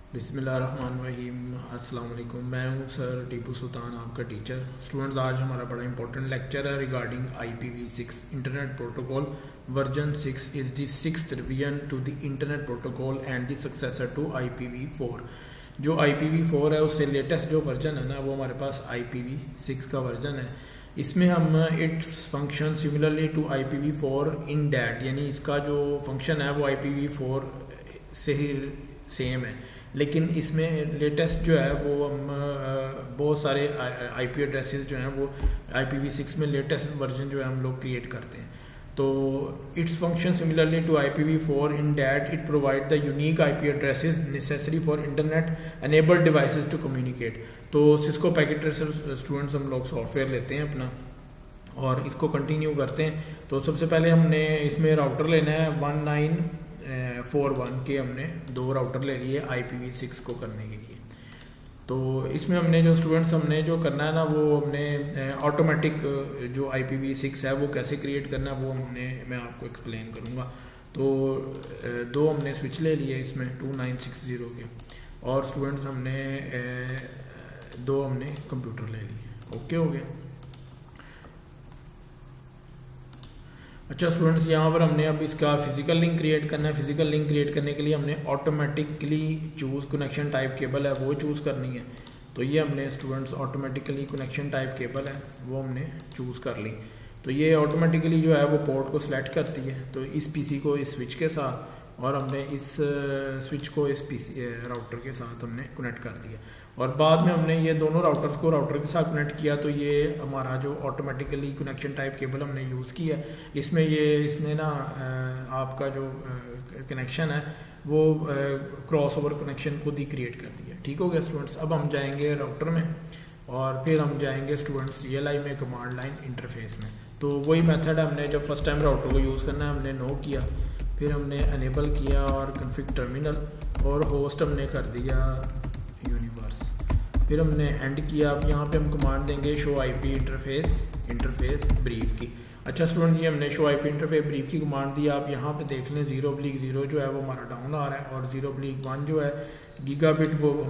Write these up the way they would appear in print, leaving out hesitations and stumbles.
बिस्मिल्लाहिर्रहमानिर्रहीम। अस्सलाम वालेकुम। मैं हूं सर टीपू सुल्तान, आपका टीचर। स्टूडेंट्स, आज हमारा बड़ा इंपॉर्टेंट लेक्चर है regarding IPv6 internet protocol. Version 6 is the 6th revision to the internet protocol and the successor to IPv4। जो IPv4 है उससे लेटेस्ट जो वर्जन है ना, वो हमारे पास IPv6 का वर्जन है। इसमें हम its function similarly to IPv4 in that, यानी इसका जो फंक्शन है वो IPv4 से ही सेम है, लेकिन इसमें लेटेस्ट जो है वो हम बहुत सारे IP एड्रेसेस जो हैं वो IPv6 में लेटेस्ट वर्जन जो है हम लोग क्रिएट करते हैं। तो its function similarly to IPv4 in that it provide the unique IP addresses necessary for internet enabled devices to communicate. तो सिस्को पैकेट ट्रेसर स्टूडेंट्स हम लोग सॉफ्टवेयर लेते हैं अपना और इसको कंटिन्यू करते हैं। तो सबसे पहले हमने इसमें राउटर लेना है 1941 के, हमने 2 राउटर ले लिए IPv6 को करने के लिए। तो इसमें हमने जो स्टूडेंट्स हमने जो करना है ना, वो हमने ऑटोमेटिक जो IPv6 है वो कैसे क्रिएट करना है वो मैं आपको एक्सप्लेन करूँगा। तो 2 हमने स्विच ले लिए इसमें 2960 के, और स्टूडेंट्स हमने 2 हमने कंप्यूटर ले लिए। ओके हो गया। अच्छा स्टूडेंट्स, यहाँ पर हमने अब इसका फिजिकल लिंक क्रिएट करना है। फिजिकल लिंक क्रिएट करने के लिए हमने automatically choose connection type cable है वो चूज़ करनी है। तो ये हमने students automatically connection type cable है वो हमने चूज़ कर ली। तो ये ऑटोमेटिकली जो है वो पोर्ट को सिलेक्ट करती है। तो इस PC को इस स्विच के साथ, और हमने इस स्विच को इस राउटर के साथ हमने कनेक्ट कर दिया, और बाद में हमने ये दोनों राउटर्स को राउटर के साथ कनेक्ट किया। तो ये हमारा जो ऑटोमेटिकली कनेक्शन टाइप केबल हमने यूज़ किया, इसमें इसने ना आपका जो कनेक्शन है वो क्रॉस ओवर कनेक्शन खुद ही क्रिएट कर दिया। ठीक हो गया स्टूडेंट्स। अब हम जाएंगे राउटर में और फिर हम जाएंगे स्टूडेंट्स CLI में कमांड लाइन इंटरफेस में। तो वही मेथड है, हमने जब फर्स्ट टाइम राउटर को यूज़ करना है हमने नो किया, फिर हमने अनेबल किया और कन्फिग टर्मिनल, और होस्ट हमने कर दिया यूनिवर्स, फिर हमने एंड किया। अब यहाँ पे हम कमांड देंगे शो IP इंटरफेस ब्रीफ की। अच्छा स्टूडेंट, ये हमने शो IP इंटरफेस ब्रीफ की कमांड दी। आप यहाँ पे देख लें 0/0 जो है वो हमारा डाउन आ रहा है, और 0/1 जो है गीगाबिट वो भी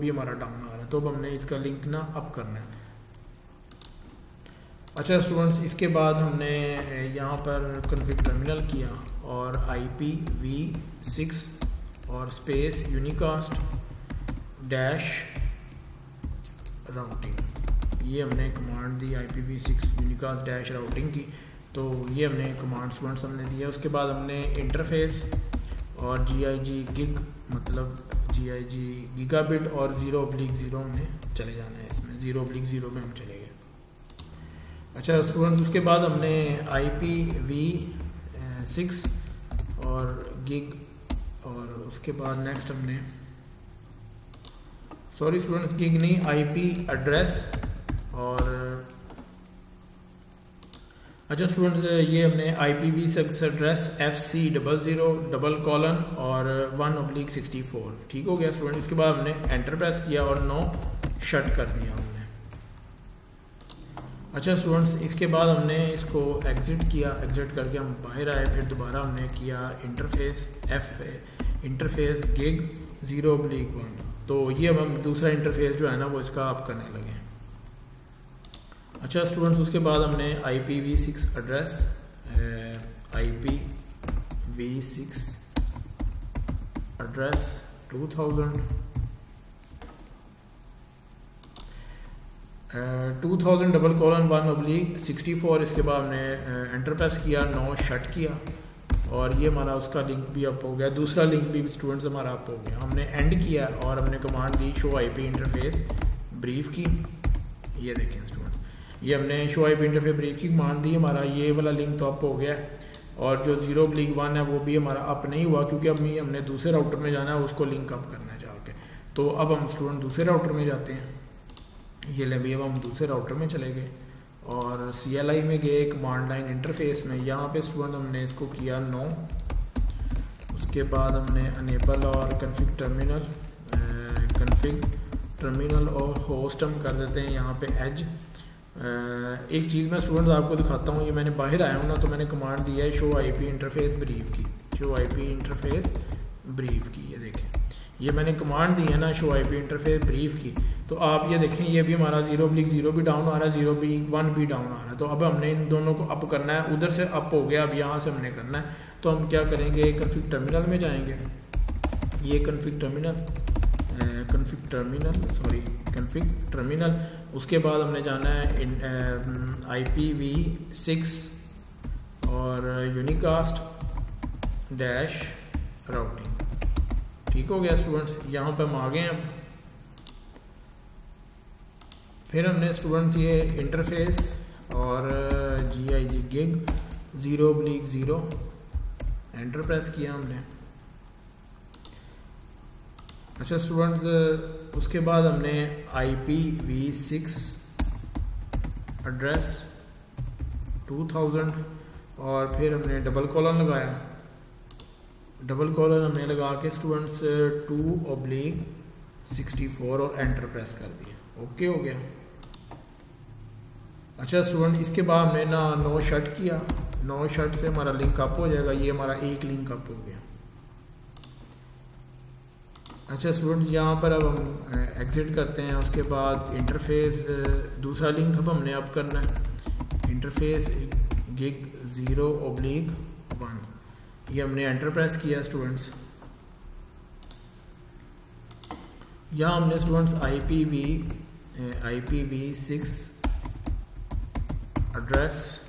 हमारा डाउन आ रहा है। तो अब हमने इसका लिंक ना अप करना है। अच्छा स्टूडेंट्स, इसके बाद हमने यहाँ पर कन्फिग टर्मिनल किया और IPv6 और स्पेस यूनिकास्ट डैश राउटिंग, ये हमने कमांड दी IPv6 यूनिकास्ट डैश राउटिंग की। तो ये हमने कमांड स्टूडेंट्स हमने दिया। उसके बाद हमने इंटरफेस और GIG गिग, मतलब GIG गीगाबिट, और 0/0 हमने चले जाना है। इसमें 0/0 में हम चले गए। अच्छा स्टूडेंट, उसके बाद हमने IPv6 और गिग, और उसके बाद नेक्स्ट हमने स्टूडेंट्स गिग नहीं, IP एड्रेस। और अच्छा स्टूडेंट्स, ये हमने IPv6 एड्रेस FC00:: और 1/64। ठीक हो गया स्टूडेंट। इसके बाद हमने एंटर प्रेस किया और नो शट कर दिया हमने। अच्छा स्टूडेंट्स, इसके बाद हमने इसको एग्जिट किया, एग्जिट करके हम बाहर आए, फिर दोबारा हमने किया इंटरफेस गिग 0/1। तो ये अब हम दूसरा इंटरफेस जो है ना वो इसका आप करने लगे। अच्छा स्टूडेंट्स, उसके बाद हमने IPv6 एड्रेस IPv6 एड्रेस 2000:1/64। इसके बाद हमने एंटर प्रेस किया, नो शट किया, और ये हमारा उसका लिंक भी अप हो गया। दूसरा लिंक भी स्टूडेंट्स हमारा अप हो गया। हमने एंड किया और हमने कमांड दी शो IP इंटरफेस ब्रीफ की। ये देखें स्टूडेंट्स, ये हमने शो IP इंटरफेस ब्रीफ की कमांड दी, हमारा ये वाला लिंक तो अप हो गया, और जो 0/1 है वो भी हमारा अप नहीं हुआ, क्योंकि हमने दूसरे राउटर में जाना है, उसको लिंक अप करना है जाके। तो अब हम स्टूडेंट दूसरे राउटर में जाते हैं। ये ले भी अब हम दूसरे राउटर में चले गए और CLI में गए कमांड लाइन इंटरफेस में। यहाँ पे स्टूडेंट हमने इसको किया नो। उसके बाद हमने अनेबल और कन्फिग टर्मिनल और होस्ट हम कर देते हैं यहाँ पे एज। एक चीज़ मैं स्टूडेंट्स आपको दिखाता हूँ, ये मैंने बाहर आया हूँ ना, तो मैंने कमांड दिया है शो IP इंटरफेस ब्रीफ की, शो IP इंटरफेस ब्रीफ की। ये देखें, ये मैंने कमांड दी है ना शो आईपी इंटरफेस ब्रीफ की, तो आप ये देखें ये भी हमारा 0/0 भी डाउन आ रहा है, 0/1 भी डाउन आ रहा है। तो अब हमने इन दोनों को अप करना है, उधर से अप हो गया, अब यहाँ से हमने करना है। तो हम क्या करेंगे, कन्फिग टर्मिनल में जाएंगे, ये कन्फिग टर्मिनल, उसके बाद हमने जाना है IPv6 और यूनिकास्ट डैश राउटिंग। ठीक हो गया स्टूडेंट्स, यहाँ पे हम आ गए हैं। अब फिर हमने स्टूडेंट्स ये इंटरफेस और GIG गिग 0/0 एंटर प्रेस किया हमने। अच्छा स्टूडेंट्स, उसके बाद हमने IPv6 एड्रेस 2000 और फिर हमने डबल कॉलन लगाया। डबल कॉलन हमने लगा के स्टूडेंट्स 2/64 और एंटर प्रेस कर दिया। ओके हो गया। अच्छा स्टूडेंट, इसके बाद हमने ना नो शट किया, नो शट से हमारा लिंक अप हो जाएगा। ये हमारा एक लिंक अप हो गया। अच्छा स्टूडेंट, यहाँ पर अब हम एग्जिट करते हैं। उसके बाद इंटरफेस दूसरा लिंक अब हमने अप करना है, इंटरफेस गिग 0/1। ये हमने एंटर प्रेस किया स्टूडेंट्स। यहाँ हमने स्टूडेंट्स IPv6 एड्रेस।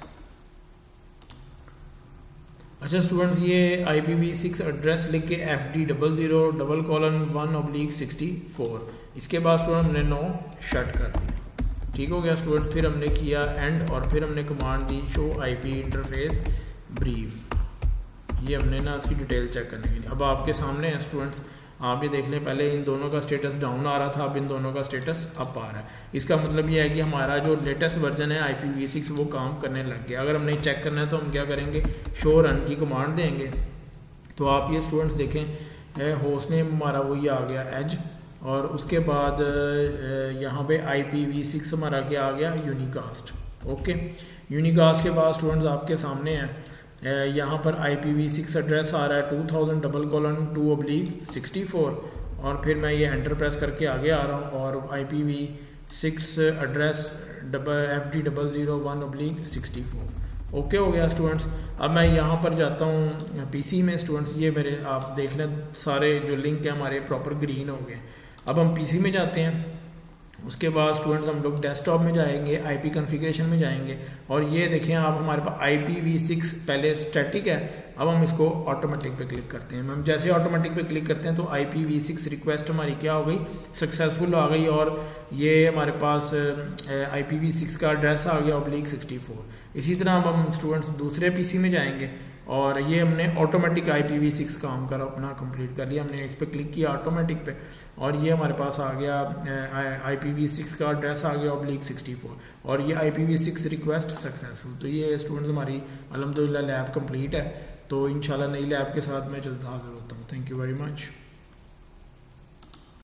अच्छा स्टूडेंट्स, ये IPv6 एड्रेस लिख के FD00:1/64। इसके बाद स्टूडेंट हमने नो शट कर दिया। ठीक हो गया स्टूडेंट। फिर हमने किया एंड और फिर हमने कमांड दी शो IP इंटरफेस ब्रीफ। ये हमने ना इसकी डिटेल चेक करने के लिए। अब आपके सामने है स्टूडेंट्स, आप ये देख लें, पहले इन दोनों का स्टेटस डाउन आ रहा था, अब इन दोनों का स्टेटस अप आ रहा है। इसका मतलब ये है कि हमारा जो लेटेस्ट वर्जन है IPv6 वो काम करने लग गया। अगर हमने चेक करना है तो हम क्या करेंगे, शो रन की कमांड देंगे। तो आप ये स्टूडेंट्स देखें, होस्ट नेम हमारा वही आ गया एज, और उसके बाद यहाँ पे IPv6 हमारा क्या आ गया, यूनिकास्ट। ओके, यूनिकास्ट के बाद स्टूडेंट्स आपके सामने है, यहाँ पर IPv6 एड्रेस आ रहा है 2000:2/64 और फिर मैं ये एंटर प्रेस करके आगे आ रहा हूँ और IPv6 एड्रेस FD00:1/64। ओके हो गया स्टूडेंट्स। अब मैं यहाँ पर जाता हूँ PC में स्टूडेंट्स। ये मेरे आप देख लें सारे जो लिंक है हमारे प्रॉपर ग्रीन हो गए। अब हम PC में जाते हैं। उसके बाद स्टूडेंट्स हम लोग डेस्कटॉप में जाएंगे, IP कॉन्फ़िगरेशन में जाएंगे और ये देखें आप, हमारे पास IPv6 पहले स्टैटिक है। अब हम इसको ऑटोमेटिक पे क्लिक करते हैं। हम जैसे ऑटोमेटिक पे क्लिक करते हैं तो IPv6 रिक्वेस्ट हमारी क्या हो गई, सक्सेसफुल आ गई और ये हमारे पास IPv6 का एड्रेस आ गया /64। इसी तरह अब हम स्टूडेंट्स दूसरे PC में जाएंगे और ये हमने ऑटोमेटिक IPv6 काम कर अपना कंप्लीट कर लिया। हमने इस पर क्लिक किया ऑटोमेटिक पे और ये हमारे पास आ गया IPv6 का एड्रेस आ गया /64 और ये IPv6 रिक्वेस्ट सक्सेसफुल। तो ये स्टूडेंट्स हमारी अल्हम्दुलिल्लाह लैब कंप्लीट है। तो इंशाल्लाह नई लैब के साथ मैं जल्द हाजिर होता हूँ। Thank you very much.